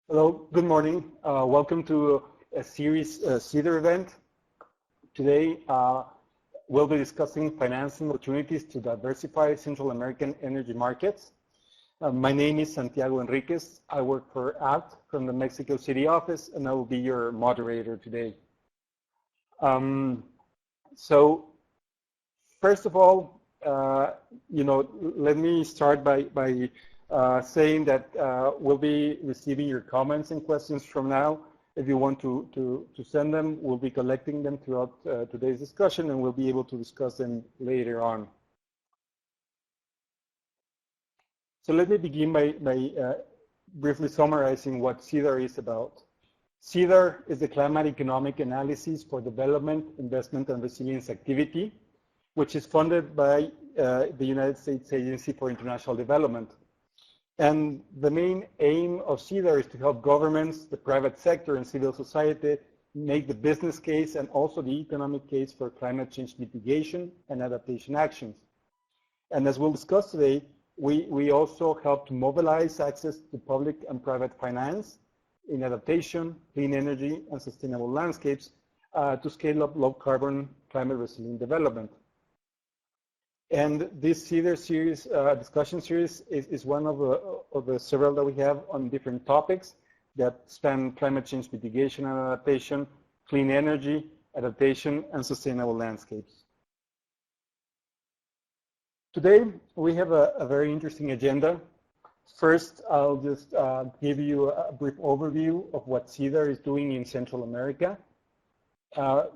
Hello, good morning. Welcome to a series CEADIR event. Today, we'll be discussing financing opportunities to diversify Central American energy markets. My name is Santiago Enriquez. I work for ACT from the Mexico City office, and I will be your moderator today. So, first of all, let me start by saying that we'll be receiving your comments and questions from now. If you want to send them, we'll be collecting them throughout today's discussion, and we'll be able to discuss them later on. So let me begin by briefly summarizing what CEADIR is about. CEADIR is the Climate Economic Analysis for Development, Investment, and Resilience activity, which is funded by the United States Agency for International Development. And the main aim of CEADIR is to help governments, the private sector, and civil society make the business case and also the economic case for climate change mitigation and adaptation actions. And as we'll discuss today, we also help to mobilize access to public and private finance in adaptation, clean energy, and sustainable landscapes to scale up low-carbon, climate-resilient development. And this CEADIR series, discussion series, is one of the several that we have on different topics that span climate change mitigation and adaptation, clean energy, adaptation, and sustainable landscapes. Today, we have a very interesting agenda. First, I'll just give you a brief overview of what CEADIR is doing in Central America.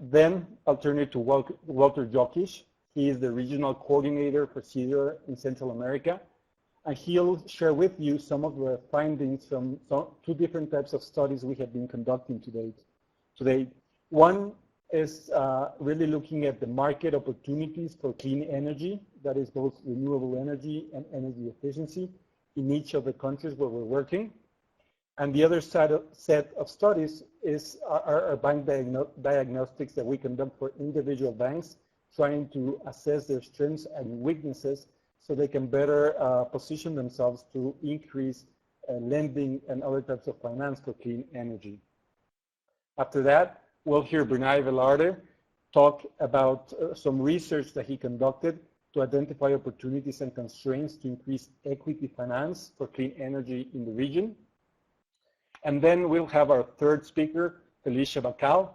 Then I'll turn it to Walter Jokic. He is the regional coordinator for CEADIR in Central America, and he'll share with you some of the findings from two different types of studies we have been conducting today. One is really looking at the market opportunities for clean energy, that is both renewable energy and energy efficiency in each of the countries where we're working. And the other set of studies is our bank diagnostics that we conduct for individual banks, trying to assess their strengths and weaknesses so they can better position themselves to increase lending and other types of finance for clean energy. After that, we'll hear Bernay Velarde talk about some research that he conducted to identify opportunities and constraints to increase equity finance for clean energy in the region. And then we'll have our third speaker, Felicia Bacal,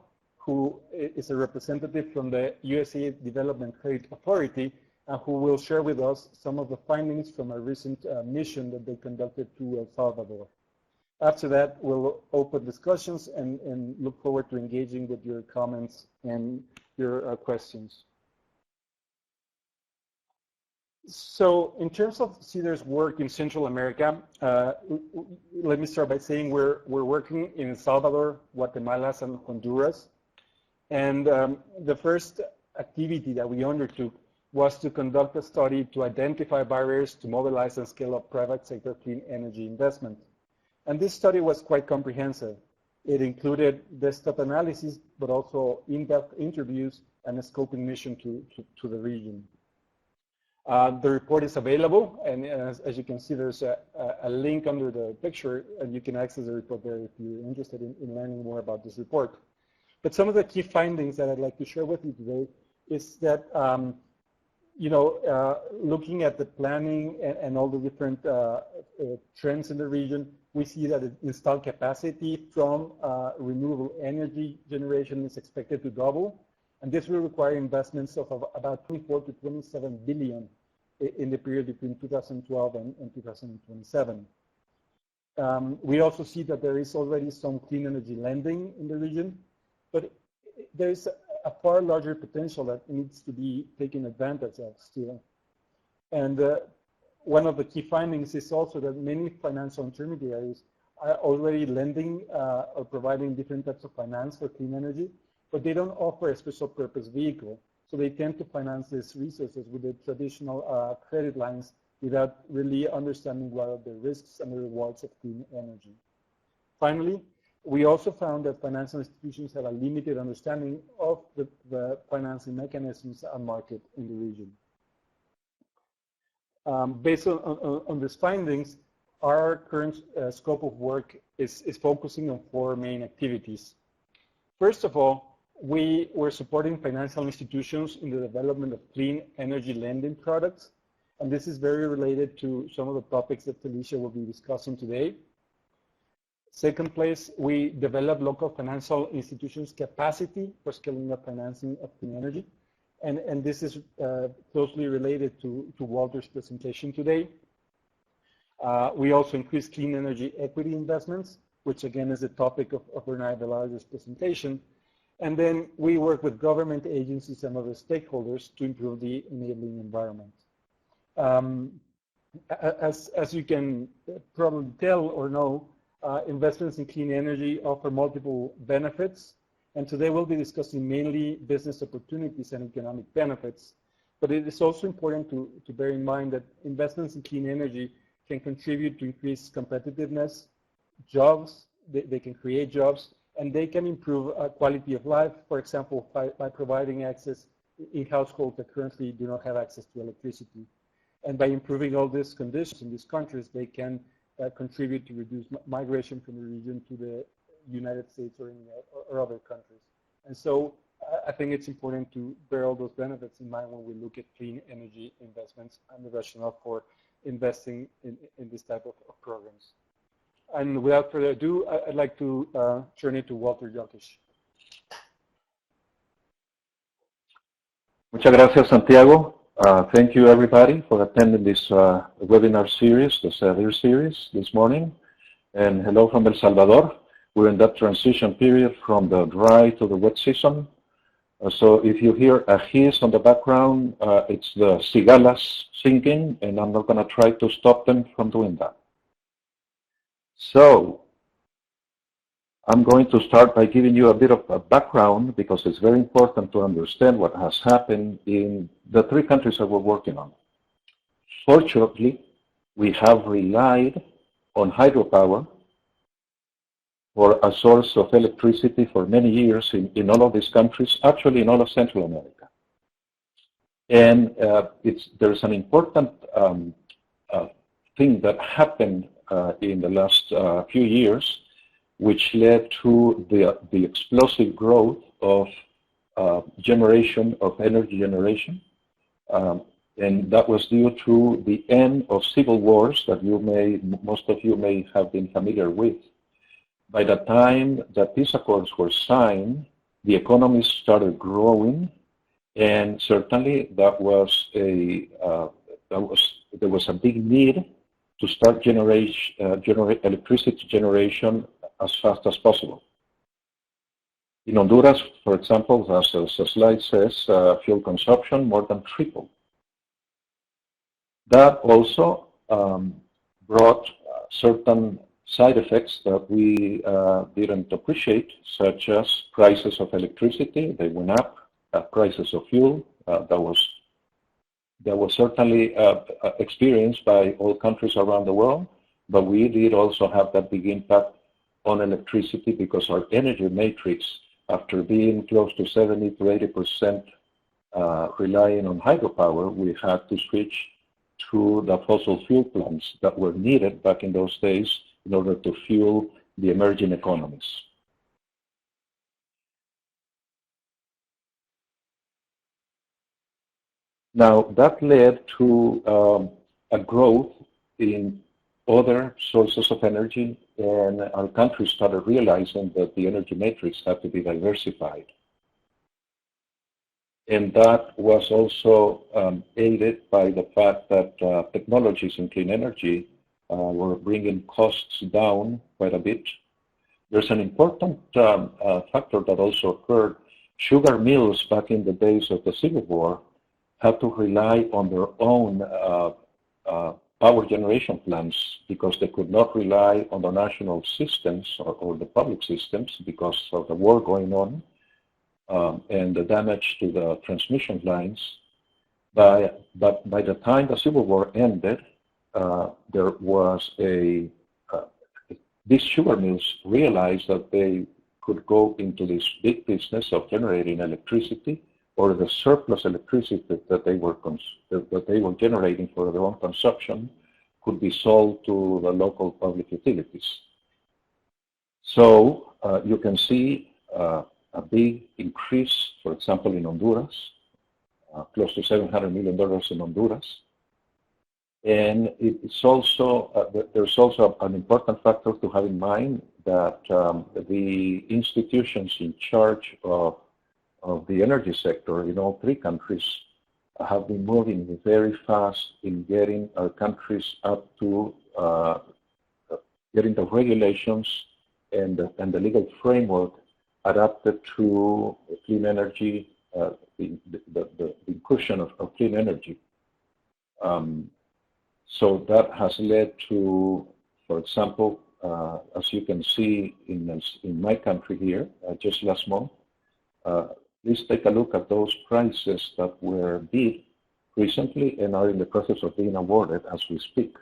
who is a representative from the USA Development Credit Authority, and who will share with us some of the findings from a recent mission that they conducted to El Salvador. After that, we'll open discussions and look forward to engaging with your comments and your questions. So in terms of CEADIR's work in Central America, let me start by saying we're working in El Salvador, Guatemala, and Honduras. And the first activity that we undertook was to conduct a study to identify barriers to mobilize and scale up private sector clean energy investment. And this study was quite comprehensive. It included desktop analysis, but also in-depth interviews and a scoping mission to the region. The report is available, and as you can see, there's a link under the picture, and you can access the report there if you're interested in learning more about this report. But some of the key findings that I'd like to share with you today is that, looking at the planning and all the different trends in the region, we see that installed capacity from renewable energy generation is expected to double. And this will require investments of about 24 to 27 billion in the period between 2012 and 2027. We also see that there is already some clean energy lending in the region, but there is a far larger potential that needs to be taken advantage of still. And one of the key findings is also that many financial intermediaries are already lending or providing different types of finance for clean energy, but they don't offer a special purpose vehicle. So they tend to finance these resources with the traditional credit lines without really understanding what are the risks and the rewards of clean energy. Finally, we also found that financial institutions have a limited understanding of the financing mechanisms and market in the region. Based on these findings, our current scope of work is focusing on four main activities. First of all, we're supporting financial institutions in the development of clean energy lending products, and this is very related to some of the topics that Felicia will be discussing today. Second place, we develop local financial institutions' capacity for scaling up financing of clean energy, and this is closely related to Walter's presentation today. We also increase clean energy equity investments, which again is the topic of Bernard Velarde's presentation. And then we work with government agencies and other stakeholders to improve the enabling environment. As you can probably tell or know, investments in clean energy offer multiple benefits. And today we'll be discussing mainly business opportunities and economic benefits. But it is also important to bear in mind that investments in clean energy can contribute to increased competitiveness, jobs, they can create jobs, and they can improve quality of life, for example, by providing access in households that currently do not have access to electricity. And by improving all these conditions in these countries, they can contribute to reduce migration from the region to the United States or other countries. And so I think it's important to bear all those benefits in mind when we look at clean energy investments and the rationale for investing in this type of programs. And without further ado, I'd like to turn it to Walter Jokic. Muchas gracias, Santiago. Thank you, everybody, for attending this webinar series, the CEADIR series this morning. And hello from El Salvador. We're in that transition period from the dry to the wet season. So if you hear a hiss on the background, it's the cigalas singing, and I'm not going to try to stop them from doing that. So I'm going to start by giving you a bit of a background because it's very important to understand what has happened in the three countries that we're working on. Fortunately, we have relied on hydropower for a source of electricity for many years in all of these countries, actually in all of Central America. And there's an important thing that happened in the last few years, which led to the explosive growth of generation, of energy generation. And that was due to the end of civil wars that most of you may have been familiar with. By the time the peace accords were signed, the economies started growing, and certainly there was a big need to start generate electricity generation as fast as possible. In Honduras, for example, as the slide says, fuel consumption more than tripled. That also brought certain side effects that we didn't appreciate, such as prices of electricity. They went up, prices of fuel. That was certainly experienced by all countries around the world, but we did also have that big impact on electricity because our energy matrix, after being close to 70 to 80% relying on hydropower, we had to switch to the fossil fuel plants that were needed back in those days in order to fuel the emerging economies. Now, that led to a growth in other sources of energy, and our country started realizing that the energy matrix had to be diversified. And that was also aided by the fact that technologies in clean energy were bringing costs down quite a bit. There's an important factor that also occurred. Sugar mills back in the days of the Civil War had to rely on their own power generation plants because they could not rely on the national systems or the public systems because of the war going on and the damage to the transmission lines. But by the time the Civil War ended, there was these sugar mills realized that they could go into this big business of generating electricity or the surplus electricity that they were generating for their own consumption could be sold to the local public utilities. So you can see a big increase, for example, in Honduras, close to $700 million in Honduras. And it's also, there's also an important factor to have in mind that the institutions in charge of the energy sector in all three countries have been moving very fast in getting our countries up to getting the regulations and the legal framework adapted to clean energy, the inclusion of clean energy. So that has led to, for example, as you can see in my country here, just last month, please take a look at those prices that were bid recently and are in the process of being awarded as we speak.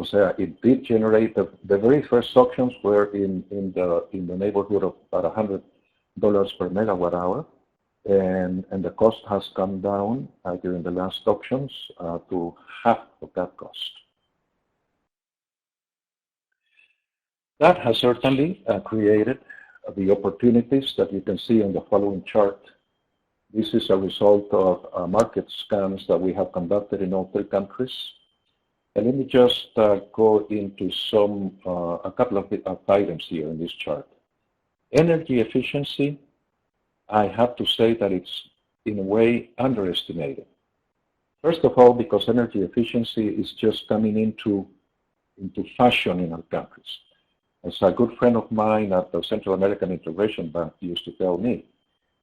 So it did generate, the very first auctions were in the neighborhood of about $100 per megawatt hour, and the cost has come down during the last auctions to half of that cost. That has certainly created the opportunities that you can see on the following chart. This is a result of market scans that we have conducted in all three countries. And let me just go into a couple of items here in this chart. Energy efficiency, I have to say that it's in a way underestimated. First of all, because energy efficiency is just coming into fashion in our countries. As a good friend of mine at the Central American Integration Bank used to tell me,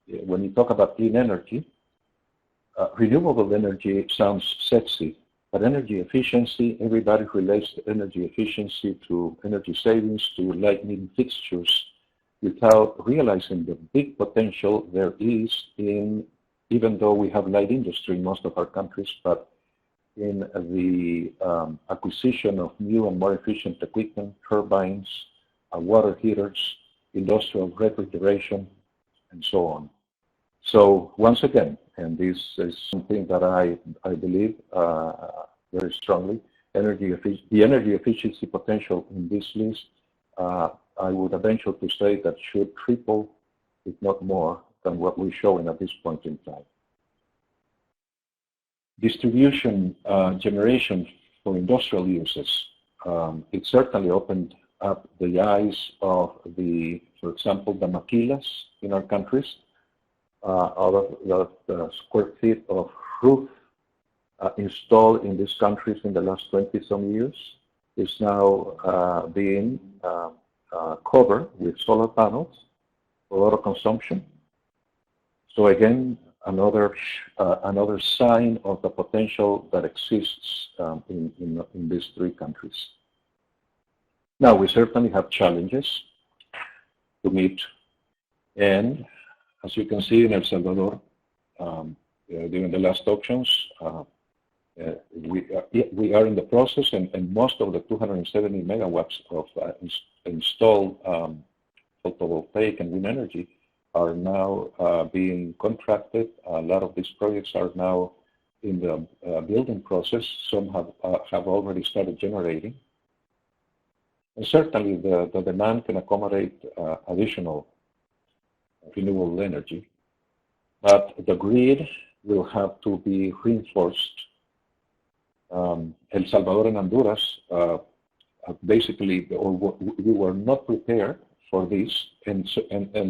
when you talk about clean energy, renewable energy sounds sexy, but energy efficiency, everybody relates energy efficiency to energy savings, to lighting fixtures, without realizing the big potential there is in, even though we have light industry in most of our countries, but in the acquisition of new and more efficient equipment, turbines, water heaters, industrial refrigeration, and so on. So once again, and this is something that I believe very strongly, the energy efficiency potential in this list, I would venture to say that should triple, if not more, than what we're showing at this point in time. Distribution generation for industrial uses, it certainly opened up the eyes of for example, the maquilas in our countries. Out of the square feet of roof installed in these countries in the last 20-some years is now being covered with solar panels for auto consumption. So again, another sign of the potential that exists in these three countries. Now, we certainly have challenges to meet, and as you can see in El Salvador, during the last auctions, we are in the process, and most of the 270 megawatts of installed photovoltaic and wind energy are now being contracted. A lot of these projects are now in the building process. Some have already started generating. And certainly the demand can accommodate additional renewable energy, but the grid will have to be reinforced. El Salvador and Honduras basically, we were not prepared for this, and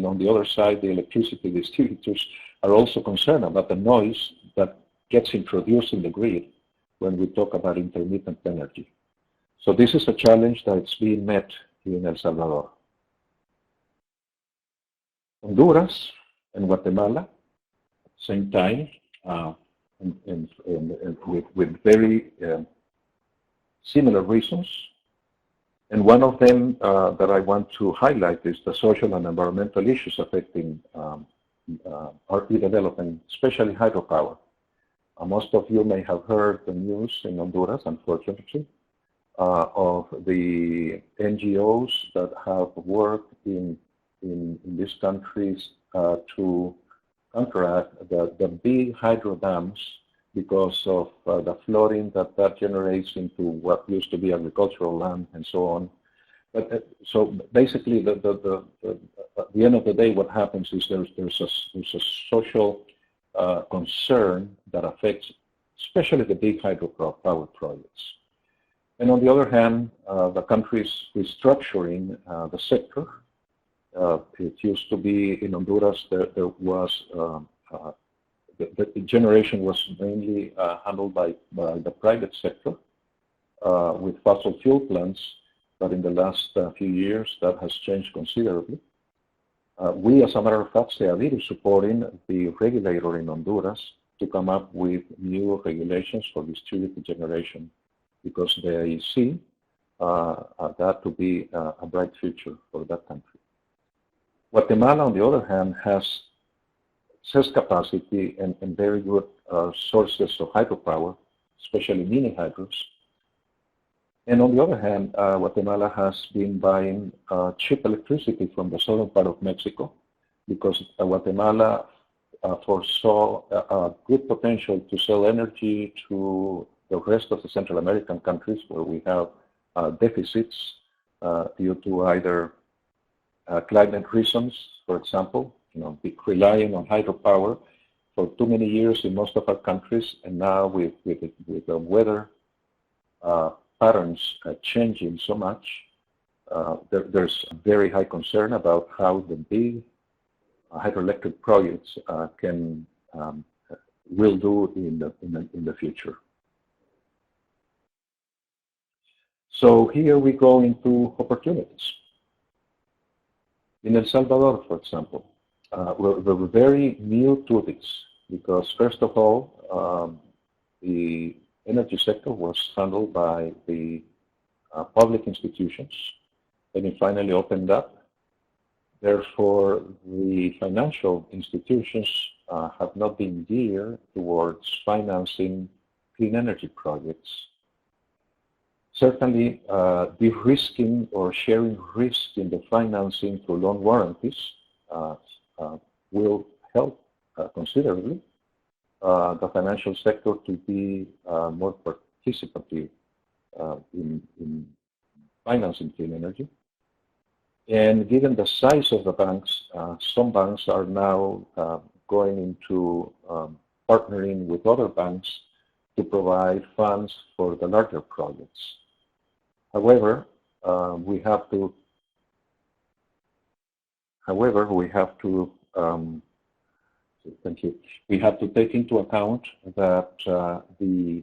on the other side, the electricity distributors are also concerned about the noise that gets introduced in the grid when we talk about intermittent energy. So this is a challenge that's being met in El Salvador. Honduras and Guatemala, same time, and with very similar reasons. And one of them that I want to highlight is the social and environmental issues affecting RP development, especially hydropower. Most of you may have heard the news in Honduras, unfortunately, of the NGOs that have worked in these countries to counteract the big hydro dams because of the flooding that generates into what used to be agricultural land and so on. But so basically, at the end of the day, what happens is there's a social concern that affects especially the big hydropower projects. And on the other hand, the country is restructuring the sector. It used to be in Honduras, there was the generation was mainly handled by the private sector with fossil fuel plants, but in the last few years that has changed considerably. We, as a matter of fact, CEADIR is supporting the regulator in Honduras to come up with new regulations for distributed generation because they see that to be a bright future for that country. Guatemala, on the other hand, has excess capacity and very good sources of hydropower, especially mini hydros. And on the other hand, Guatemala has been buying cheap electricity from the southern part of Mexico because Guatemala foresaw a good potential to sell energy to the rest of the Central American countries where we have deficits due to either climate reasons, for example, relying on hydropower for too many years in most of our countries, and now with the weather patterns changing so much, there's very high concern about how the big hydroelectric projects will do in the future. So here we go into opportunities. In El Salvador, for example, we're very new to this because, first of all, the energy sector was handled by the public institutions, and it finally opened up. Therefore, the financial institutions have not been geared towards financing clean energy projects. Certainly, de-risking or sharing risk in the financing through loan warranties will help considerably the financial sector to be more participative in financing clean energy. And given the size of the banks, some banks are now going into partnering with other banks to provide funds for the larger projects. However, we have to take into account that the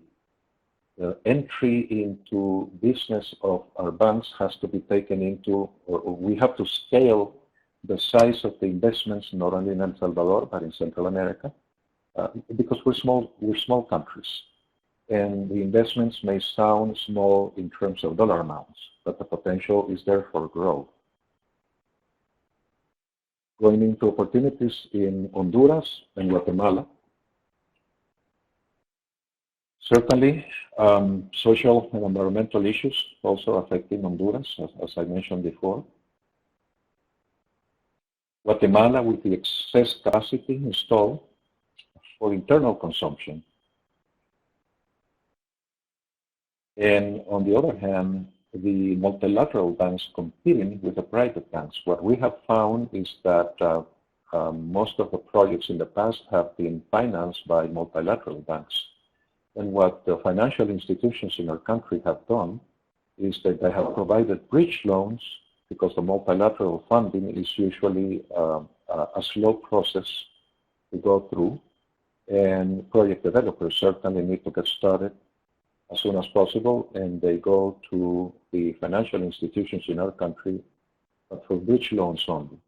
entry into business of our banks has to be taken into, or we have to scale the size of the investments not only in El Salvador but in Central America, because we're small countries. And the investments may sound small in terms of dollar amounts, but the potential is there for growth. Going into opportunities in Honduras and Guatemala, certainly social and environmental issues also affecting Honduras, as I mentioned before. Guatemala with the excess capacity installed for internal consumption. And on the other hand, the multilateral banks competing with the private banks. What we have found is that most of the projects in the past have been financed by multilateral banks. And what the financial institutions in our country have done is that they have provided bridge loans because the multilateral funding is usually a slow process to go through. And project developers certainly need to get started as soon as possible, and they go to the financial institutions in our country for bridge loans only.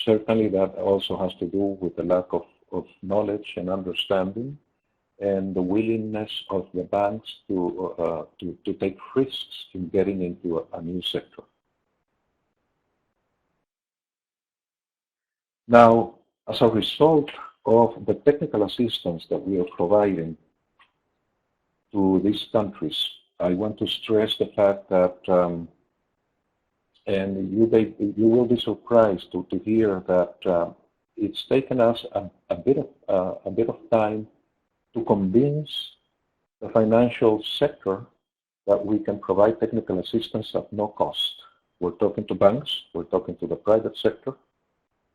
Certainly that also has to do with the lack of knowledge and understanding and the willingness of the banks to take risks in getting into a new sector. Now, as a result of the technical assistance that we are providing to these countries, I want to stress the fact that, and you will be surprised to hear that it's taken us a bit of time to convince the financial sector that we can provide technical assistance at no cost. We're talking to banks, we're talking to the private sector,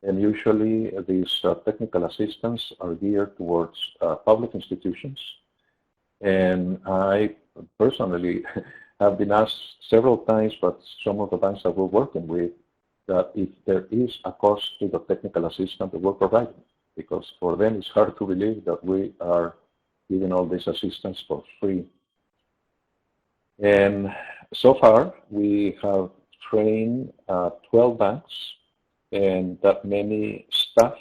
and usually these technical assistance are geared towards public institutions. And I personally have been asked several times by some of the banks that we're working with that if there is a cost to the technical assistance that we're providing, because for them it's hard to believe that we are giving all this assistance for free. And so far we have trained 12 banks and that many staff,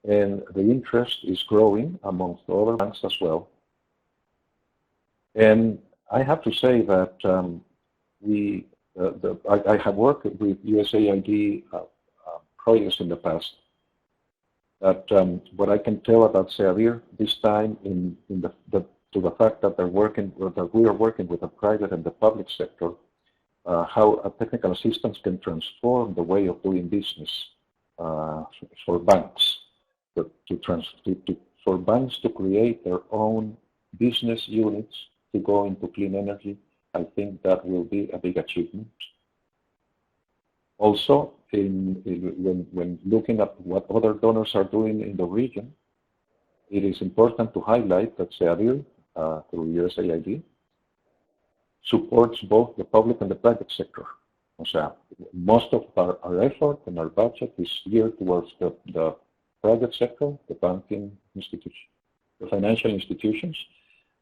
and the interest is growing amongst other banks as well. And I have to say that I have worked with USAID projects in the past. That what I can tell about CEADIR this time to the fact that we are working with the private and the public sector, how a technical assistance can transform the way of doing business for banks, for banks to create their own business units to go into clean energy. I think that will be a big achievement. Also, when looking at what other donors are doing in the region, it is important to highlight that CEADIR, through USAID, supports both the public and the private sector. So most of our effort and our budget is geared towards the private sector, the banking institution, the financial institutions,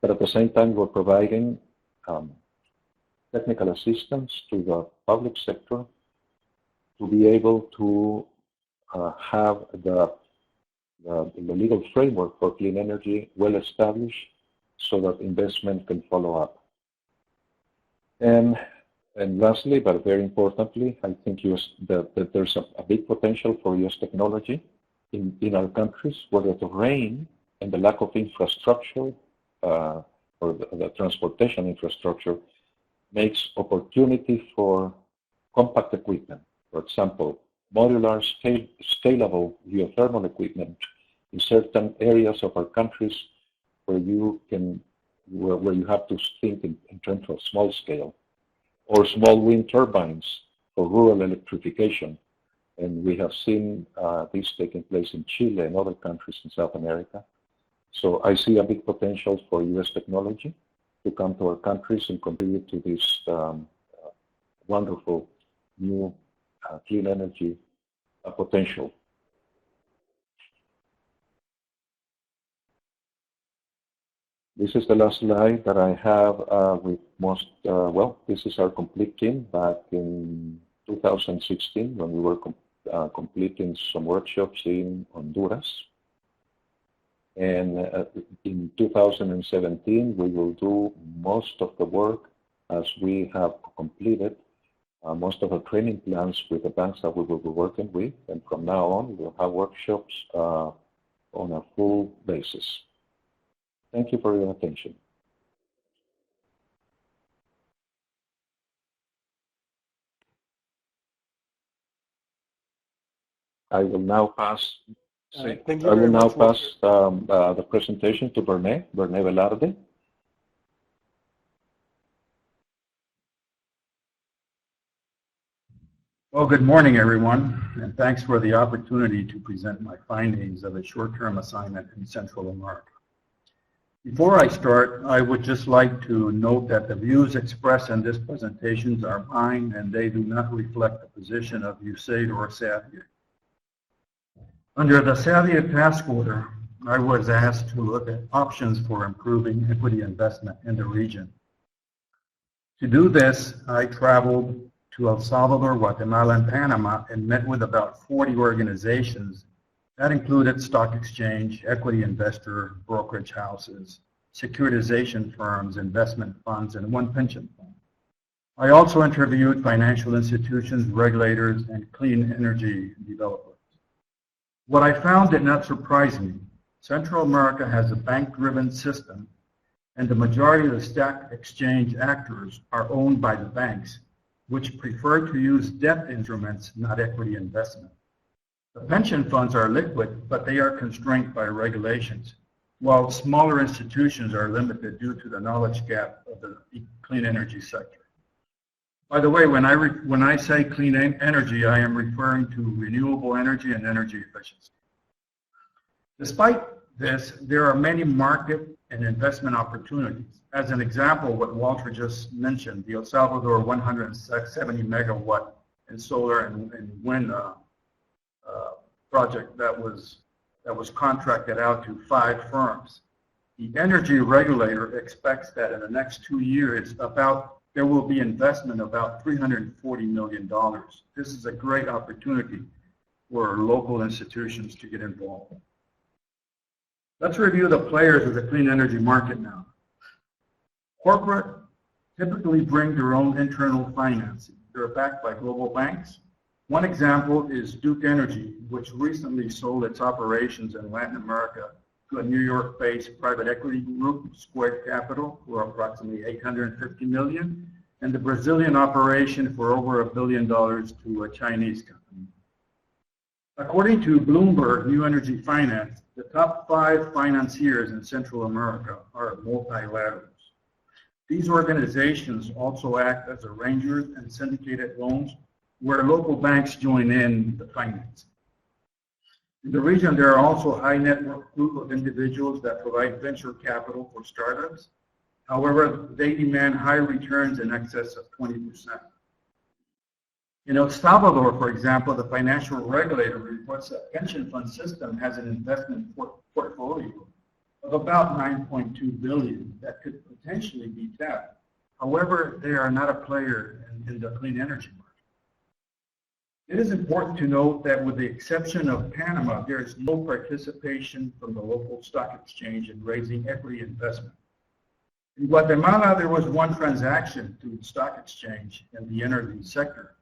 but at the same time we're providing technical assistance to the public sector to be able to have the legal framework for clean energy well established so that investment can follow up. And lastly, but very importantly, I think that there's a big potential for US technology in our countries where the terrain and the lack of infrastructure or the transportation infrastructure makes opportunity for compact equipment. For example, modular scalable geothermal equipment in certain areas of our countries where you have to think in terms of small scale, or small wind turbines for rural electrification. And we have seen this taking place in Chile and other countries in South America. So I see a big potential for US technology to come to our countries and contribute to this wonderful new clean energy potential. This is the last slide that I have with most, this is our complete team back in 2016 when we were completing some workshops in Honduras. And in 2017, we will do most of the work as we have completed most of the training plans with the banks that we will be working with. And from now on, we'll have workshops on a full basis. Thank you for your attention. I will now pass. The presentation to Berné Velarde. Well, good morning, everyone, and thanks for the opportunity to present my findings of a short-term assignment in Central America. Before I start, I would just like to note that the views expressed in this presentation are mine, and they do not reflect the position of USAID or CEADIR. Under the CEADIR task order, I was asked to look at options for improving equity investment in the region. To do this, I traveled to El Salvador, Guatemala, and Panama and met with about 40 organizations that included stock exchange, equity investor, brokerage houses, securitization firms, investment funds, and one pension fund. I also interviewed financial institutions, regulators, and clean energy developers. What I found did not surprise me. Central America has a bank-driven system, and the majority of the stock exchange actors are owned by the banks, which prefer to use debt instruments, not equity investment. The pension funds are liquid, but they are constrained by regulations. while smaller institutions are limited due to the knowledge gap of the clean energy sector. By the way, when I say clean energy, I am referring to renewable energy and energy efficiency. Despite this, there are many market and investment opportunities. As an example, what Walter just mentioned, the El Salvador 170 megawatt in solar and wind project that was contracted out to 5 firms. The energy regulator expects that in the next 2 years, there will be investment about $340 million. This is a great opportunity for local institutions to get involved. Let's review the players of the clean energy market now. Corporate typically bring their own internal financing. They're backed by global banks. One example is Duke Energy, which recently sold its operations in Latin America to a New York-based private equity group, Square Capital, for approximately $850 million, and the Brazilian operation for over $1 billion to a Chinese company. According to Bloomberg New Energy Finance, the top 5 financiers in Central America are multilaterals. These organizations also act as arrangers and syndicated loans where local banks join in the financing. In the region, there are also a high net worth group of individuals that provide venture capital for startups. However, they demand high returns in excess of 20%. In El Salvador, for example, the financial regulator reports that pension fund system has an investment portfolio of about $9.2 billion that could potentially be tapped. However, they are not a player in the clean energy market. It is important to note that with the exception of Panama, there is no participation from the local stock exchange in raising equity investment. In Guatemala, there was one transaction through the stock exchange in the energy sector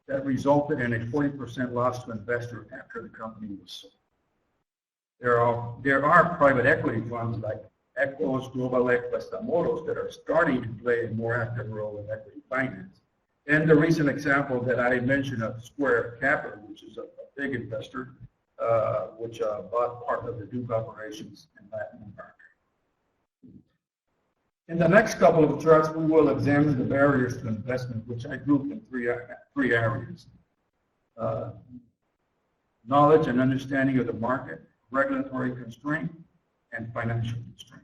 that resulted in a 40% loss to investors after the company was sold. There are private equity funds like Ecos, Globalec, Prestamoros that are starting to play a more active role in equity finance. And the recent example that I mentioned of Square Capital, which is a big investor, which bought part of the Duke operations in Latin America. In the next couple of charts, we will examine the barriers to investment, which I grouped in three areas. Knowledge and understanding of the market, regulatory constraint, and financial constraint.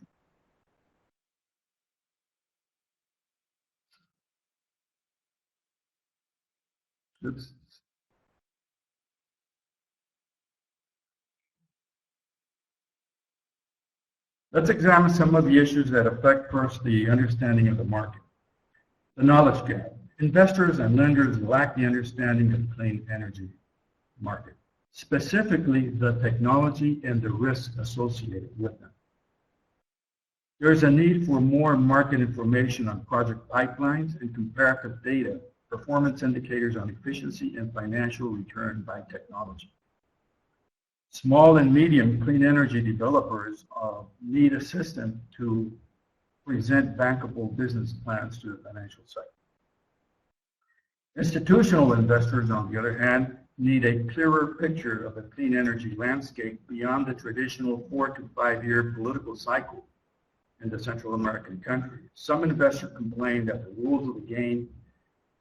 Oops. Let's examine some of the issues that affect first the understanding of the market. The knowledge gap. Investors and lenders lack the understanding of the clean energy market, specifically the technology and the risks associated with them. There is a need for more market information on project pipelines and comparative data, performance indicators on efficiency and financial return by technology. Small and medium clean energy developers need assistance to present bankable business plans to the financial sector. Institutional investors, on the other hand, need a clearer picture of the clean energy landscape beyond the traditional 4 to 5 year political cycle in the Central American country. Some investors complain that the rules of the game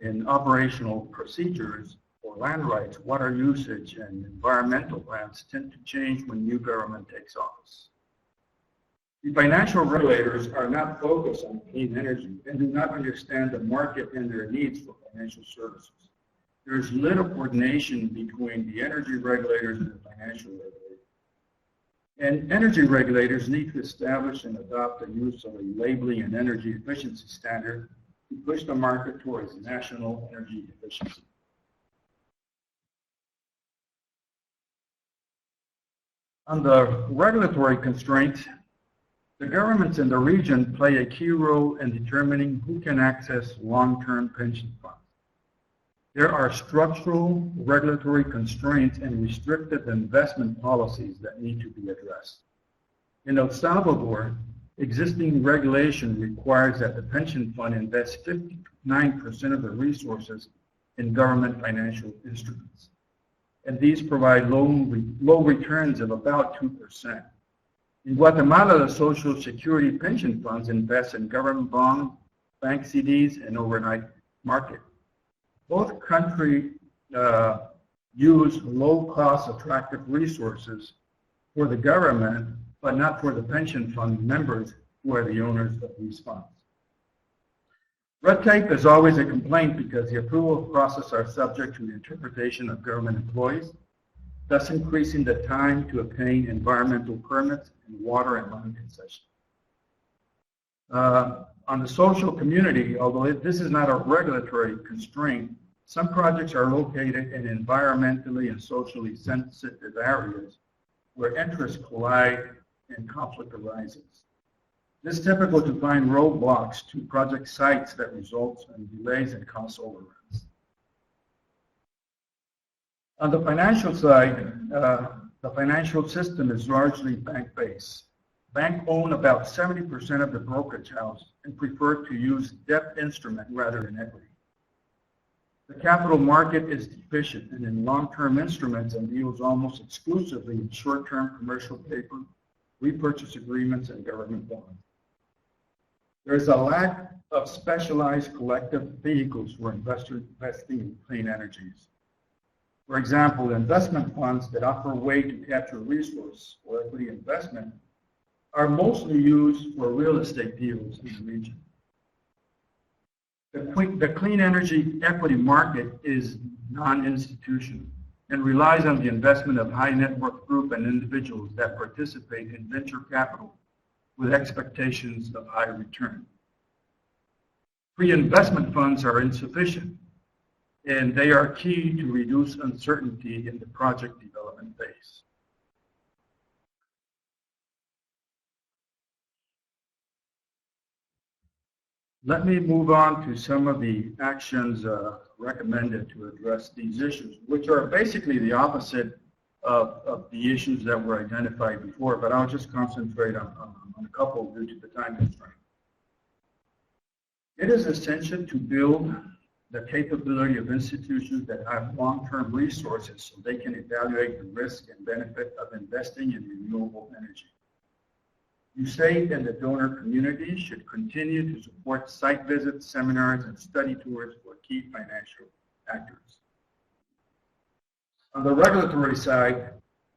in operational procedures for land rights, water usage, and environmental plans tend to change when new government takes office. The financial regulators are not focused on clean energy and do not understand the market and their needs for financial services. There is little coordination between the energy regulators and the financial regulators. And energy regulators need to establish and adopt the use of a labeling and energy efficiency standard to push the market towards national energy efficiency. On the regulatory constraints, the governments in the region play a key role in determining who can access long-term pension funds. There are structural regulatory constraints and restrictive investment policies that need to be addressed. In El Salvador, existing regulation requires that the pension fund invest 59% of the resources in government financial instruments. And these provide low returns of about 2%. In Guatemala, the Social Security pension funds invest in government bonds, bank CDs, and overnight market. Both countries use low-cost, attractive resources for the government, but not for the pension fund members who are the owners of these funds. Red tape is always a complaint because the approval process are subject to the interpretation of government employees, thus increasing the time to obtain environmental permits and water and land concessions. On the social community, although this is not a regulatory constraint, some projects are located in environmentally and socially sensitive areas where interests collide and conflict arises. This is typical to find roadblocks to project sites that results in delays and cost overruns. On the financial side, the financial system is largely bank-based. Banks own about 70% of the brokerage house and prefer to use debt instrument rather than equity. The capital market is deficient and in long-term instruments and deals almost exclusively in short-term commercial paper, repurchase agreements, and government bonds. There is a lack of specialized collective vehicles for investors investing in clean energies. For example, investment funds that offer a way to capture resource or equity investment are mostly used for real estate deals in the region. The clean energy equity market is non-institutional and relies on the investment of high net worth group and individuals that participate in venture capital with expectations of high return. Pre-investment funds are insufficient, and they are key to reduce uncertainty in the project development phase. Let me move on to some of the actions recommended to address these issues, which are basically the opposite of the issues that were identified before, but I'll just concentrate on a couple due to the time constraint. It is essential to build the capability of institutions that have long-term resources so they can evaluate the risk and benefit of investing in renewable energy. USAID and the donor community should continue to support site visits, seminars, and study tours for key financial actors. On the regulatory side,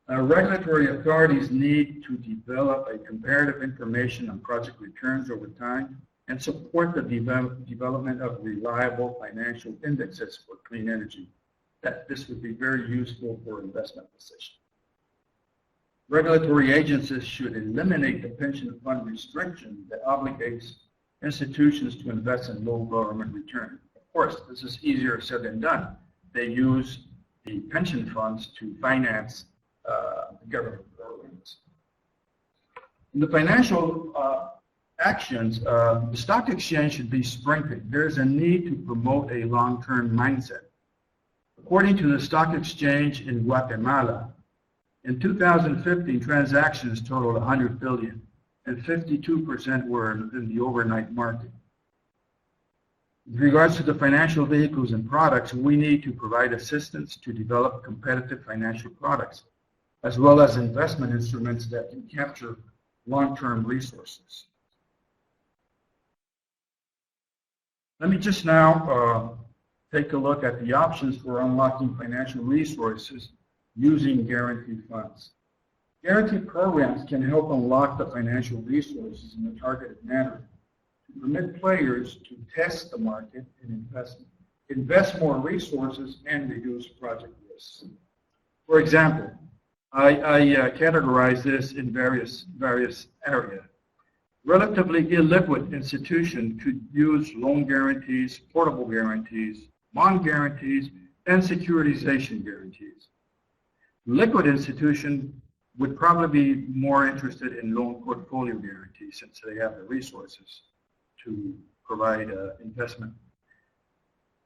regulatory authorities need to develop a comparative information on project returns over time and support the development of reliable financial indexes for clean energy. This would be very useful for investment decisions. Regulatory agencies should eliminate the pension fund restriction that obligates institutions to invest in low government return. Of course, this is easier said than done. They use the pension funds to finance government programs. In the financial actions, the stock exchange should be strengthened. There's a need to promote a long-term mindset. According to the stock exchange in Guatemala, in 2015, transactions totaled 100 billion, and 52% were in the overnight market. With regards to the financial vehicles and products, we need to provide assistance to develop competitive financial products, as well as investment instruments that can capture long-term resources. Let me just now take a look at the options for unlocking financial resources using guaranteed funds. Guaranteed programs can help unlock the financial resources in a targeted manner to permit players to test the market and invest more resources and reduce project risks. For example, I categorize this in various areas. Relatively illiquid institutions could use loan guarantees, portable guarantees, bond guarantees, and securitization guarantees. Liquid institutions would probably be more interested in loan portfolio guarantees since they have the resources to provide investment.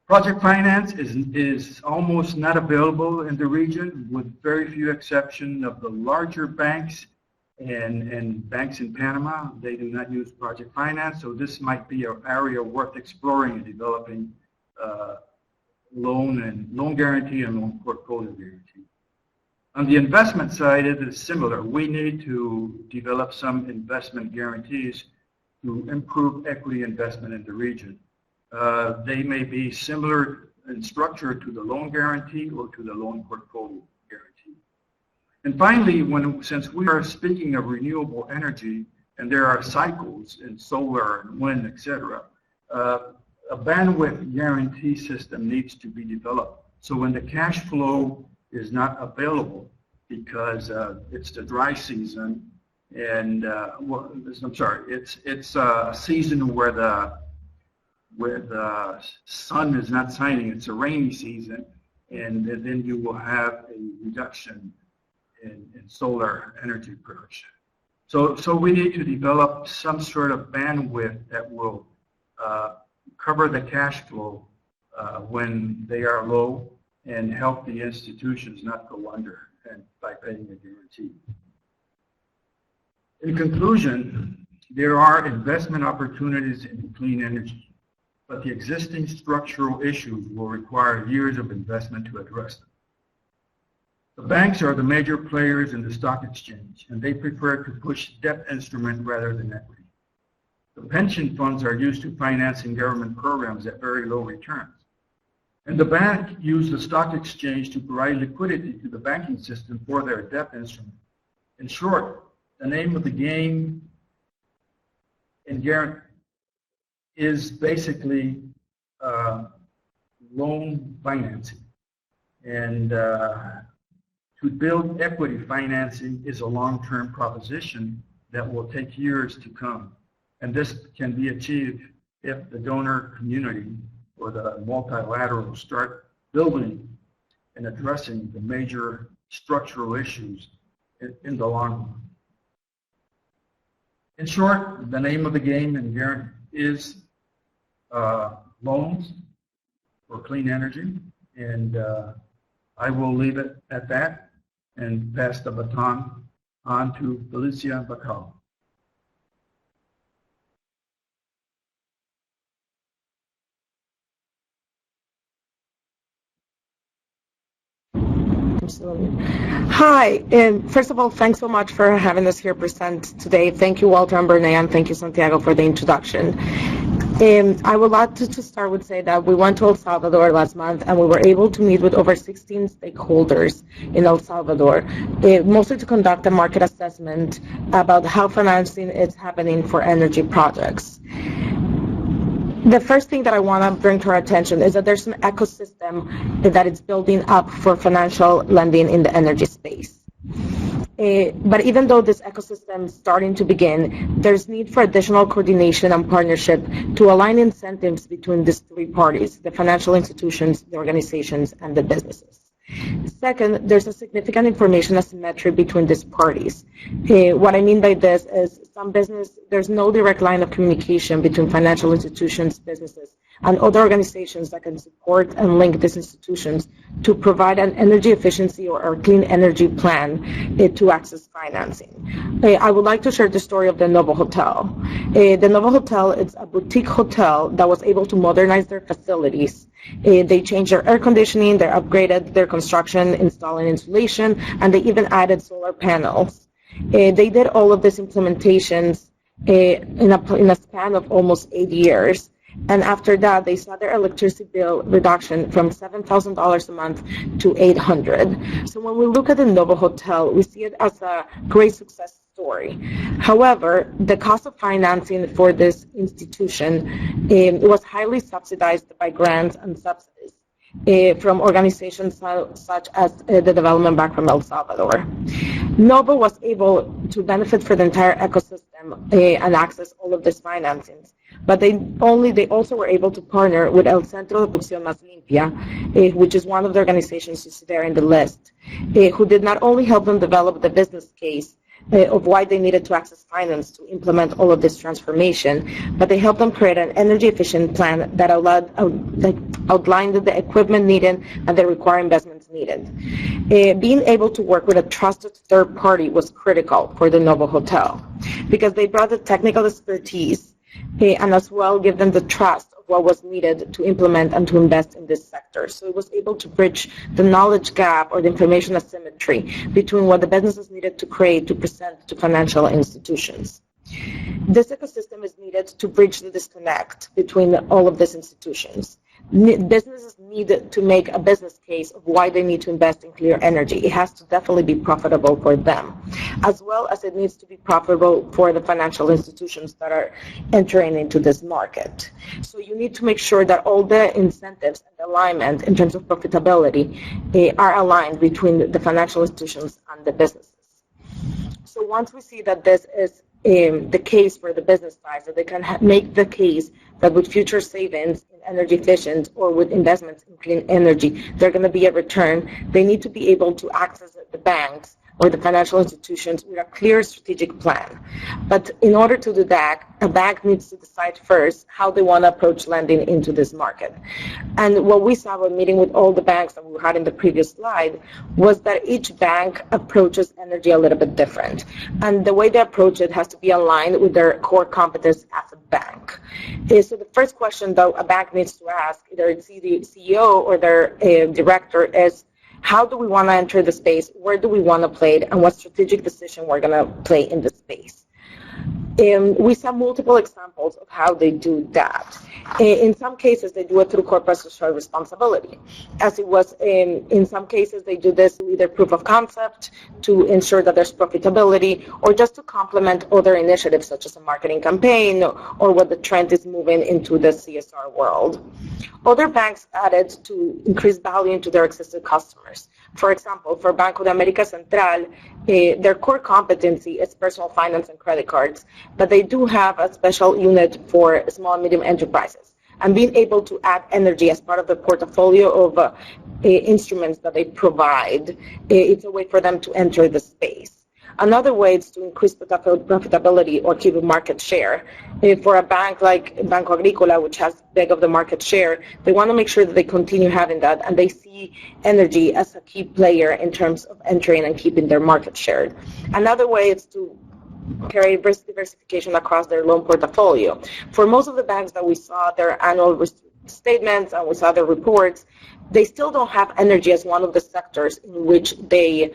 Project finance is almost not available in the region, with very few exceptions of the larger banks and banks in Panama. They do not use project finance, so this might be an area worth exploring and developing loan guarantee and loan portfolio guarantee. On the investment side, it is similar. We need to develop some investment guarantees to improve equity investment in the region. They may be similar in structure to the loan guarantee or to the loan portfolio guarantee. And finally, since we are speaking of renewable energy, and there are cycles in solar and wind, etc., a bandwidth guarantee system needs to be developed. So when the cash flow is not available because it's the dry season, and I'm sorry, it's a season where the sun is not shining. It's a rainy season, and then you will have a reduction in solar energy production. So we need to develop some sort of bandwidth that will cover the cash flow when they are low and help the institutions not go under and by paying a guarantee. In conclusion, there are investment opportunities in clean energy, but the existing structural issues will require years of investment to address them. The banks are the major players in the stock exchange, and they prefer to push debt instrument rather than equity. The pension funds are used to financing government programs at very low returns. And the bank used the stock exchange to provide liquidity to the banking system for their debt instrument. In short, the name of the game in guarantee is basically loan financing. And to build equity financing is a long-term proposition that will take years to come. And this can be achieved if the donor community or the multilaterals start building and addressing the major structural issues in the long run. In short, the name of the game in guarantee is loans for clean energy, and I will leave it at that and pass the baton on to Felicia Bacal. Absolutely. Hi, and first of all, thanks so much for having us here present today. Thank you, Walter and Bernays, and thank you, Santiago, for the introduction. I would like to start with say that we went to El Salvador last month, and we were able to meet with over 16 stakeholders in El Salvador, mostly to conduct a market assessment about how financing is happening for energy projects. The first thing that I want to bring to our attention is that there's an ecosystem that is building up for financial lending in the energy space. But even though this ecosystem is starting to begin, there's need for additional coordination and partnership to align incentives between these three parties, the financial institutions, the organizations, and the businesses. Second, there's a significant information asymmetry between these parties. What I mean by this is there's no direct line of communication between financial institutions, businesses, and other organizations that can support and link these institutions to provide an energy efficiency or clean energy plan to access financing. I would like to share the story of the Novo Hotel. The Novo Hotel is a boutique hotel that was able to modernize their facilities. They changed their air conditioning, they upgraded their construction, installing insulation, and they even added solar panels. They did all of these implementations in a span of almost 8 years. And after that, they saw their electricity bill reduction from $7,000 a month to $800. So when we look at the Novo Hotel, we see it as a great success story. However, the cost of financing for this institution was highly subsidized by grants and subsidies from organizations such as the Development Bank from El Salvador. Novo was able to benefit for the entire ecosystem and access all of these financings. But they also were able to partner with El Centro de Producción Más Limpia, which is one of the organizations you see there in the list, who did not only help them develop the business case of why they needed to access finance to implement all of this transformation, but they helped them create an energy efficient plan that outlined the equipment needed and the required investments needed. Being able to work with a trusted third party was critical for the Novo Hotel because they brought the technical expertise and as well give them the trust of what was needed to implement and to invest in this sector. So it was able to bridge the knowledge gap or the information asymmetry between what the businesses needed to create to present to financial institutions. This ecosystem is needed to bridge the disconnect between all of these institutions. Businesses need to make a business case of why they need to invest in clear energy. It has to definitely be profitable for them, as well as it needs to be profitable for the financial institutions that are entering into this market. So you need to make sure that all the incentives and alignment in terms of profitability are aligned between the financial institutions and the businesses. So once we see that this is the case for the business side, so they can make the case that with future savings in energy efficient or with investments in clean energy, they're going to be a return. They need to be able to access the banks or the financial institutions with a clear strategic plan. But in order to do that, a bank needs to decide first how they want to approach lending into this market. And what we saw when meeting with all the banks that we had in the previous slide was that each bank approaches energy a little bit different. And the way they approach it has to be aligned with their core competence as a bank. So the first question that a bank needs to ask, either its CEO or their director, is, how do we want to enter the space? Where do we want to play it? And what strategic decision we're going to play in the space? We saw multiple examples of how they do that. In some cases, they do it through corporate social responsibility. As it was in some cases, they do this with either proof of concept to ensure that there's profitability, or just to complement other initiatives such as a marketing campaign or what the trend is moving into the CSR world. Other banks added to increase value into their existing customers. For example, for Banco de América Central, their core competency is personal finance and credit cards, but they do have a special unit for small and medium enterprises. And being able to add energy as part of the portfolio of instruments that they provide, it's a way for them to enter the space. Another way is to increase profitability or keep a market share. For a bank like Banco Agrícola, which has big of the market share, they want to make sure that they continue having that, and they see energy as a key player in terms of entering and keeping their market share. Another way is to carry risk diversification across their loan portfolio. For most of the banks that we saw their annual statements and we saw their reports, they still don't have energy as one of the sectors in which they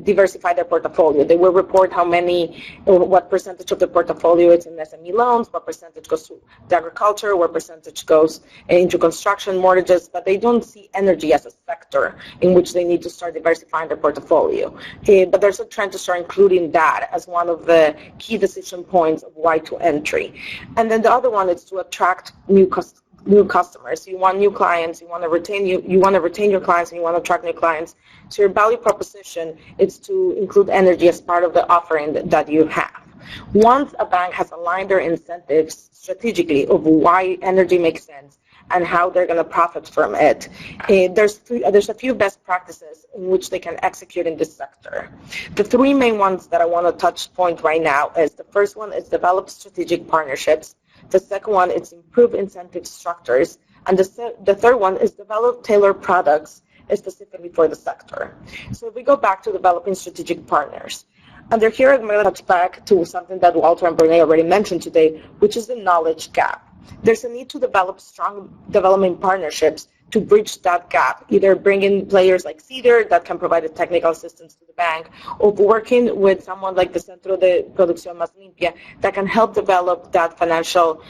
diversify their portfolio. They will report how many, or what percentage of the portfolio is in SME loans, what percentage goes to agriculture, what percentage goes into construction mortgages, but they don't see energy as a sector in which they need to start diversifying their portfolio. But there's a trend to start including that as one of the key decision points of why to entry. And then the other one is to attract new customers. You want new clients, you want to retain your clients, and you want to attract new clients. So your value proposition is to include energy as part of the offering that you have. Once a bank has aligned their incentives strategically of why energy makes sense and how they're going to profit from it, there's a few best practices in which they can execute in this sector. The three main ones that I want to touch point right now is, the first one is develop strategic partnerships. The second one is improve incentive structures. And the third one is develop tailored products specifically for the sector. So if we go back to developing strategic partners, under here I'm going to touch back to something that Walter and Brene already mentioned today, which is the knowledge gap. There's a need to develop strong development partnerships to bridge that gap, either bringing players like CEADIR that can provide the technical assistance to the bank, or working with someone like the Centro de Producción Más Limpia that can help develop that financial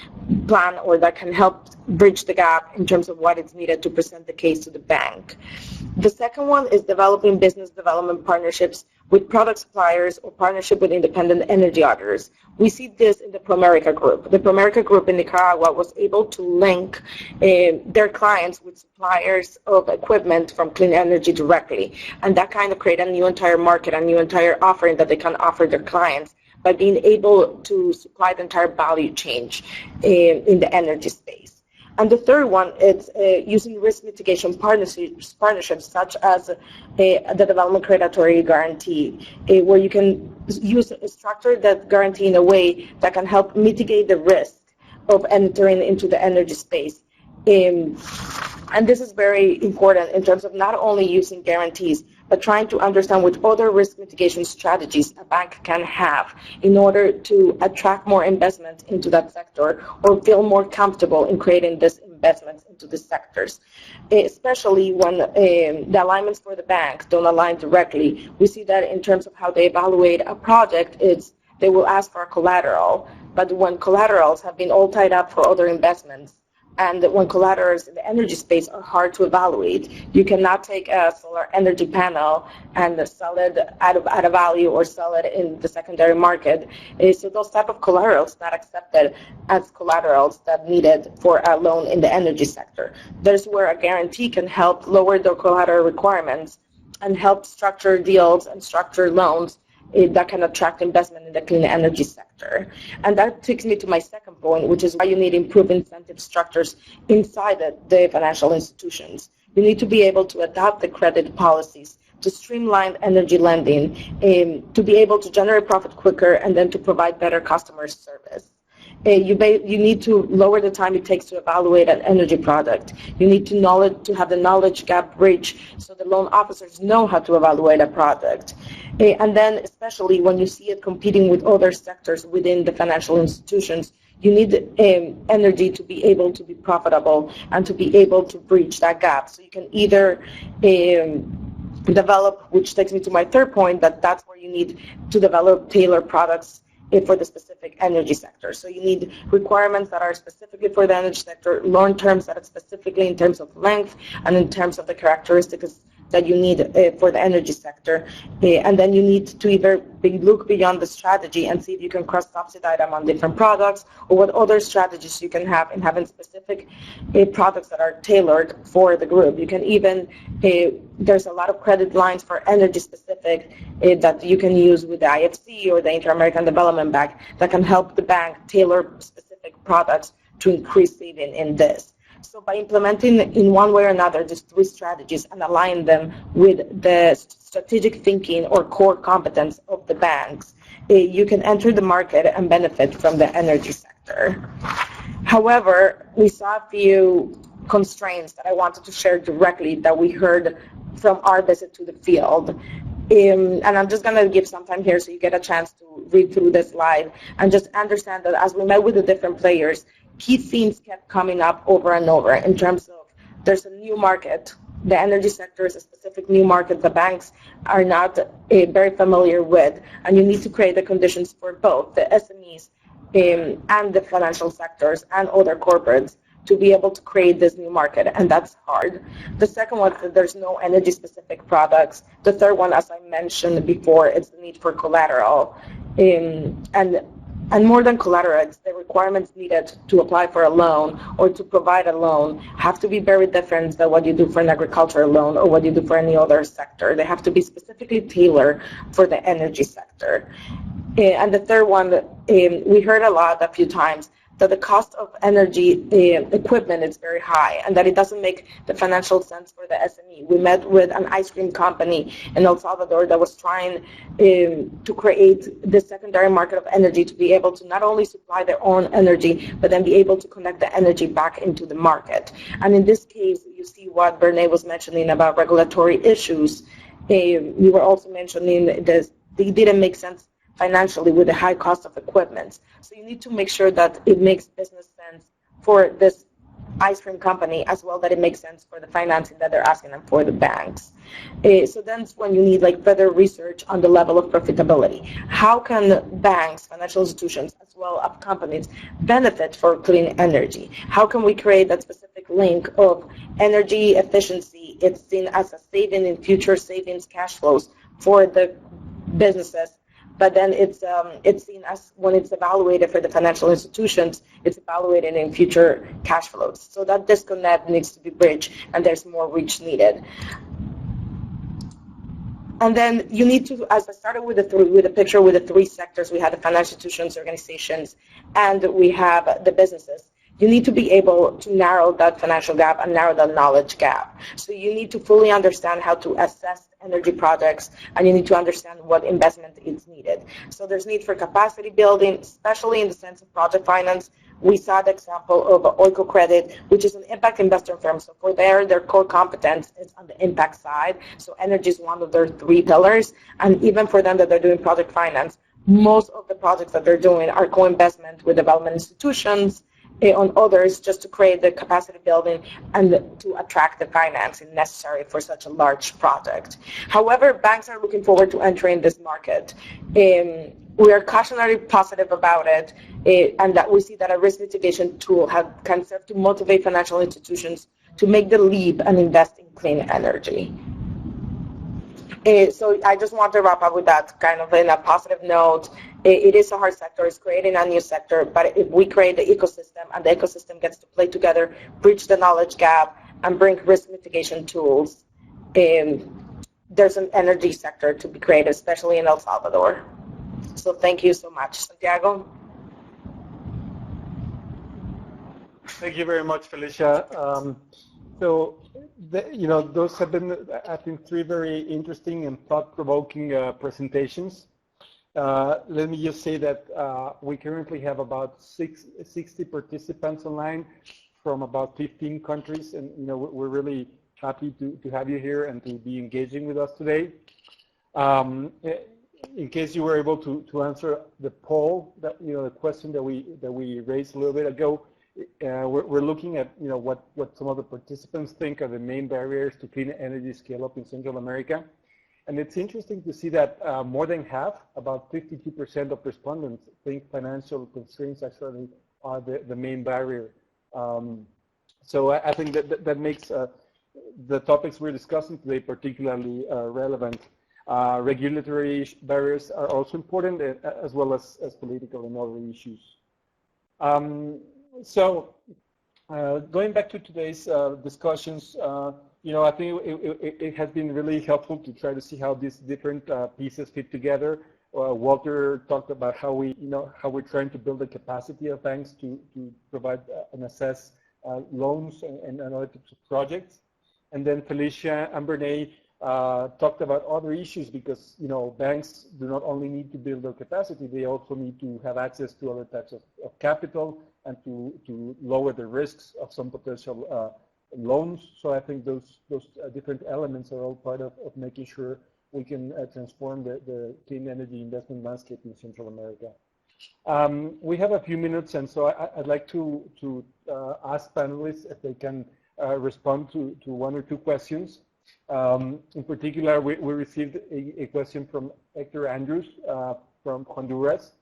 plan, or that can help bridge the gap in terms of what is needed to present the case to the bank. The second one is developing business development partnerships with product suppliers or partnership with independent energy auditors. We see this in the Promerica Group. The Promerica Group in Nicaragua was able to link their clients with suppliers of equipment from clean energy directly, and that kind of created a new entire market, a new entire offering that they can offer their clients by being able to supply the entire value chain in the energy space. And the third one is using risk mitigation partnerships such as the development creditory guarantee, where you can use a structure that guarantee in a way that can help mitigate the risk of entering into the energy space. And this is very important in terms of not only using guarantees, but trying to understand which other risk mitigation strategies a bank can have in order to attract more investment into that sector or feel more comfortable in creating this investments into the sectors, especially when the alignments for the bank don't align directly. We see that in terms of how they evaluate a project, they will ask for a collateral, but when collaterals have been all tied up for other investments, and when collaterals in the energy space are hard to evaluate, you cannot take a solar energy panel and sell it at a value or sell it in the secondary market. So those type of collaterals not accepted as collaterals that needed for a loan in the energy sector. There's where a guarantee can help lower the collateral requirements and help structure deals and structure loans that can attract investment in the clean energy sector. And that takes me to my second point, which is why you need improved incentive structures inside the financial institutions. You need to be able to adapt the credit policies to streamline energy lending, to be able to generate profit quicker, and then to provide better customer service. You need to lower the time it takes to evaluate an energy product. You need to have the knowledge gap bridge so the loan officers know how to evaluate a product. And then especially when you see it competing with other sectors within the financial institutions, you need energy to be able to be profitable and to be able to bridge that gap. So you can either develop, which takes me to my third point, that's where you need to develop tailored products for the specific energy sector. So you need requirements that are specifically for the energy sector, loan terms that are specifically in terms of length and in terms of the characteristics that you need for the energy sector. And then you need to either look beyond the strategy and see if you can cross-subsidize them on different products, or what other strategies you can have in having specific products that are tailored for the group. You can even, there's a lot of credit lines for energy specific that you can use with the IFC or the Inter-American Development Bank that can help the bank tailor specific products to increase saving in this. So by implementing in one way or another these three strategies and align them with the strategic thinking or core competence of the banks, you can enter the market and benefit from the energy sector. However, we saw a few constraints that I wanted to share directly that we heard from our visit to the field. And I'm just going to give some time here so you get a chance to read through this slide and just understand that as we met with the different players, key themes kept coming up over and over in terms of there's a new market. The energy sector is a specific new market the banks are not very familiar with, and you need to create the conditions for both the SMEs and the financial sectors and other corporates to be able to create this new market, and that's hard. The second one, there's no energy-specific products. The third one, as I mentioned before, is the need for collateral. And more than collateral, it's the requirements needed to apply for a loan or to provide a loan have to be very different than what you do for an agricultural loan or what you do for any other sector. They have to be specifically tailored for the energy sector. And the third one, we heard a few times, that the cost of energy equipment is very high and that it doesn't make the financial sense for the SME. We met with an ice cream company in El Salvador that was trying to create the secondary market of energy to be able to not only supply their own energy, but then be able to connect the energy back into the market. And in this case, you see what Bernays was mentioning about regulatory issues. We were also mentioning this, it didn't make sense financially with the high cost of equipment. So you need to make sure that it makes business sense for this ice cream company as well that it makes sense for the financing that they're asking them for the banks. So then when you need further research on the level of profitability. How can banks, financial institutions, as well as companies benefit for clean energy? How can we create that specific link of energy efficiency? It's seen as a saving in future savings cash flows for the businesses, but then it's seen as when it's evaluated for the financial institutions, it's evaluated in future cash flows. So that disconnect needs to be bridged, and there's more reach needed. And then you need to, as I started with the picture with the three sectors, we had the financial institutions, organizations, and we have the businesses. You need to be able to narrow that financial gap and narrow that knowledge gap. So you need to fully understand how to assess energy projects, and you need to understand what investment is needed. So there's need for capacity building, especially in the sense of project finance, We saw the example of Oiko Credit, which is an impact investor firm. So for their core competence is on the impact side. So energy is one of their 3 pillars. And even for them that they're doing project finance, most of the projects that they're doing are co-investment with development institutions on others, just to create the capacity building and to attract the financing necessary for such a large project. However, banks are looking forward to entering this market. We are cautionary positive about it, and that we see that a risk mitigation tool can serve to motivate financial institutions to make the leap and invest in clean energy. So I just want to wrap up with that kind of in a positive note. It is a hard sector, it's creating a new sector, but if we create the ecosystem and the ecosystem gets to play together, bridge the knowledge gap, and bring risk mitigation tools, there's an energy sector to be created, especially in El Salvador. So thank you so much. Santiago? Thank you very much, Felicia. Those have been, I think, 3 very interesting and thought-provoking presentations. Let me just say that we currently have about 60 participants online from about 15 countries, and we're really happy to have you here and to be engaging with us today. In case you were able to answer the poll, that the question that we raised a little bit ago, we're looking at what some of the participants think are the main barriers to clean energy scale up in Central America, and it's interesting to see that more than half, about 52% of respondents, think financial constraints actually are the main barrier. So I think that makes the topics we're discussing today particularly relevant. Regulatory barriers are also important, as well as political and other issues. So going back to today's discussions, I think it has been really helpful to try to see how these different pieces fit together. Walter talked about how we're trying to build the capacity of banks to provide and assess loans and other types of projects. And then Felicia and Bernae talked about other issues, because banks do not only need to build their capacity, they also need to have access to other types of capital and to lower the risks of some potential loans. So I think those different elements are all part of making sure we can transform the clean energy investment landscape in Central America. We have a few minutes, and so I'd like to ask panelists if they can respond to 1 or 2 questions. In particular, we received a question from Hector Andrews from Honduras,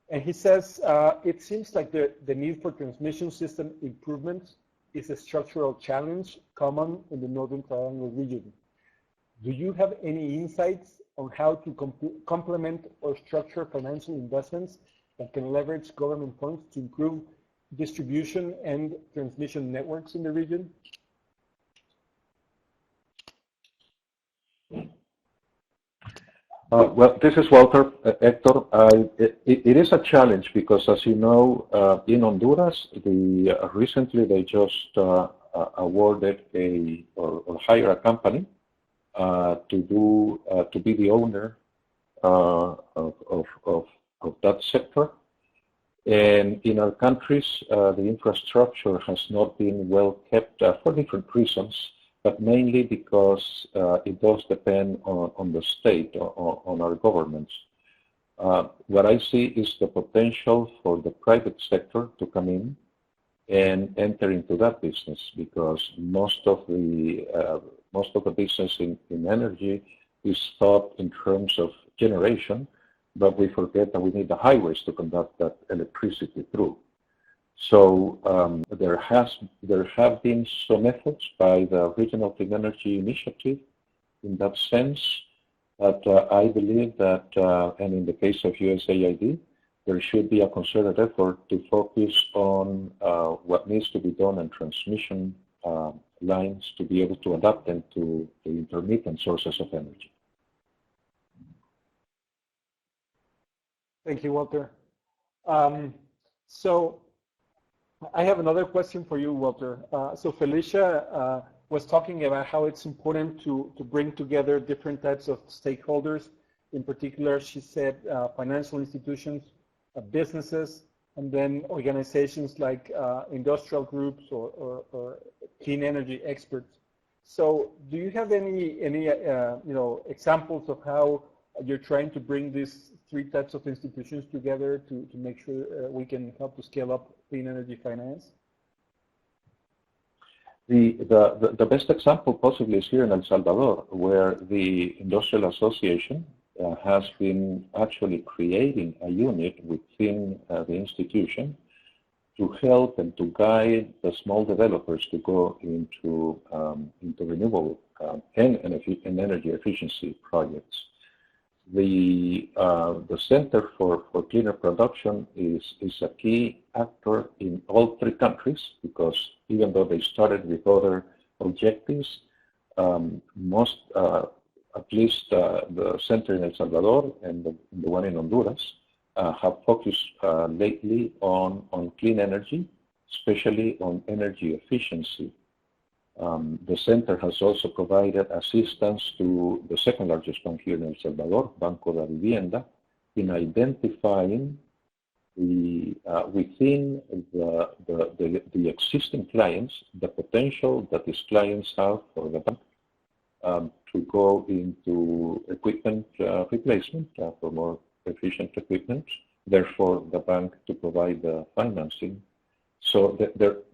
and he says, it seems like the need for transmission system improvements is a structural challenge common in the Northern Triangle region. Do you have any insights on how to complement or structure financial investments that can leverage government funds to improve distribution and transmission networks in the region? Well, this is Walter. Hector, it is a challenge because, as you know, in Honduras, recently they just awarded or hired a company to be the owner of that sector. And in our countries, the infrastructure has not been well kept for different reasons, but mainly because it does depend on the state, on our governments. What I see is the potential for the private sector to come in and enter into that business, because most of the business in energy is thought in terms of generation, but we forget that we need the highways to conduct that electricity through. So there have been some efforts by the Regional Clean Energy Initiative in that sense, but I believe that, and in the case of USAID, there should be a concerted effort to focus on what needs to be done in transmission lines to be able to adapt them to the intermittent sources of energy. Thank you, Walter. So I have another question for you, Walter. So Felicia was talking about how it's important to bring together different types of stakeholders. In particular, she said financial institutions, businesses, and then organizations like industrial groups or clean energy experts. So do you have any examples of how you're trying to bring these three types of institutions together to make sure we can help to scale up clean energy finance? The best example possibly is here in El Salvador, where the Industrial Association has been actually creating a unit within the institution to help and to guide the small developers to go into renewable and energy efficiency projects. The Center for Cleaner Production is a key actor in all three countries, because even though they started with other objectives, at least the center in El Salvador and the one in Honduras have focused lately on clean energy, especially on energy efficiency. The center has also provided assistance to the second largest bank here in El Salvador, Banco de Vivienda, in identifying within the existing clients the potential that these clients have for the bank to go into equipment replacement for more efficient equipment, therefore the bank to provide the financing. So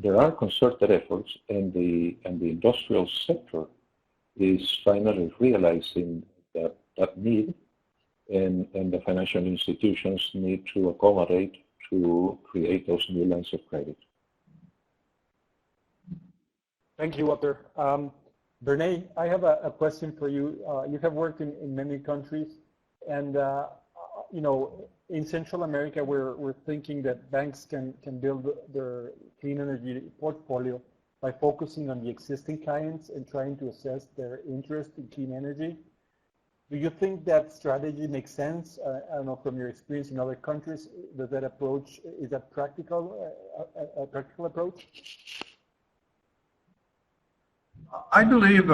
there are concerted efforts, and the industrial sector is finally realizing that need, and the financial institutions need to accommodate to create those new lines of credit. Thank you, Walter. Bernae, I have a question for you. You have worked in many countries, and in Central America, we're thinking that banks can build their clean energy portfolio by focusing on the existing clients and trying to assess their interest in clean energy. Do you think that strategy makes sense? I don't know, from your experience in other countries, is that practical, a practical approach? I believe,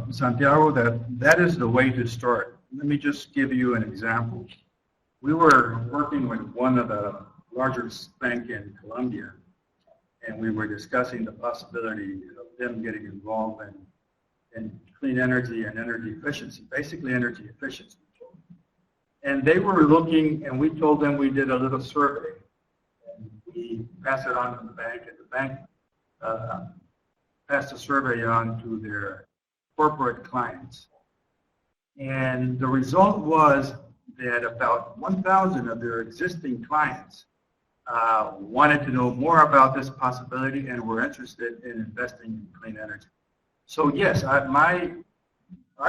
Santiago, that is the way to start. Let me just give you an example. We were working with one of the largest banks in Colombia, and we were discussing the possibility of them getting involved in clean energy and energy efficiency, basically energy efficiency. And they were looking, and we told them we did a little survey. And we passed it on to the bank, and the bank passed the survey on to their corporate clients. And the result was that about 1,000 of their existing clients wanted to know more about this possibility and were interested in investing in clean energy. So yes, I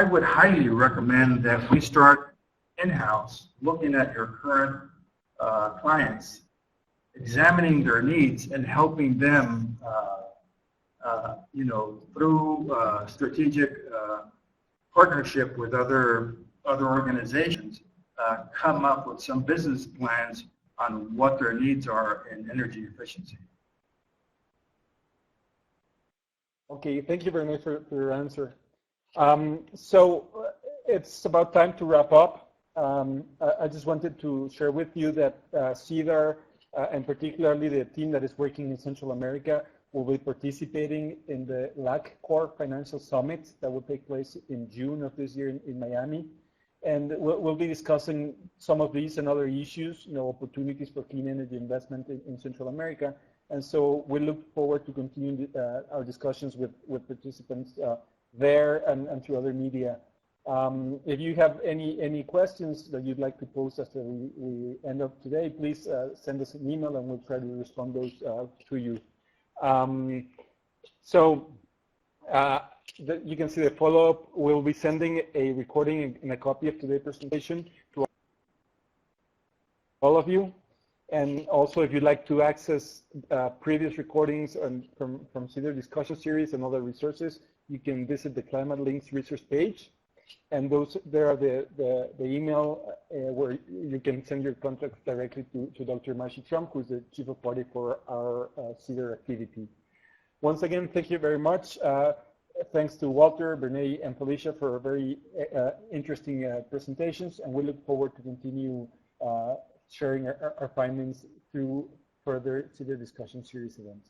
would highly recommend that we start in-house looking at your current clients, examining their needs and helping them through strategic partnership with other organizations, come up with some business plans on what their needs are in energy efficiency. Okay, thank you very much for your answer. So it's about time to wrap up. I just wanted to share with you that CEADIR, and particularly the team that is working in Central America, will be participating in the LAC Core Financial Summit that will take place in June of this year in Miami. And we'll be discussing some of these and other issues, opportunities for clean energy investment in Central America. And so we look forward to continuing our discussions with participants there and through other media. If you have any questions that you'd like to post after we end up today, please send us an email and we'll try to respond those to you. You can see the follow-up. We'll be sending a recording and a copy of today's presentation to all of you. And also, if you'd like to access previous recordings from CEADIR discussion series and other resources, you can visit the Climate Links resource page. And there are the email where you can send your contacts directly to Dr. Marcy Trump, who is the Chief of Party for our CEADIR activity. Once again, thank you very much. Thanks to Walter, Bernae, and Felicia for very interesting presentations, and we look forward to continue sharing our findings through further CEADIR discussion series events.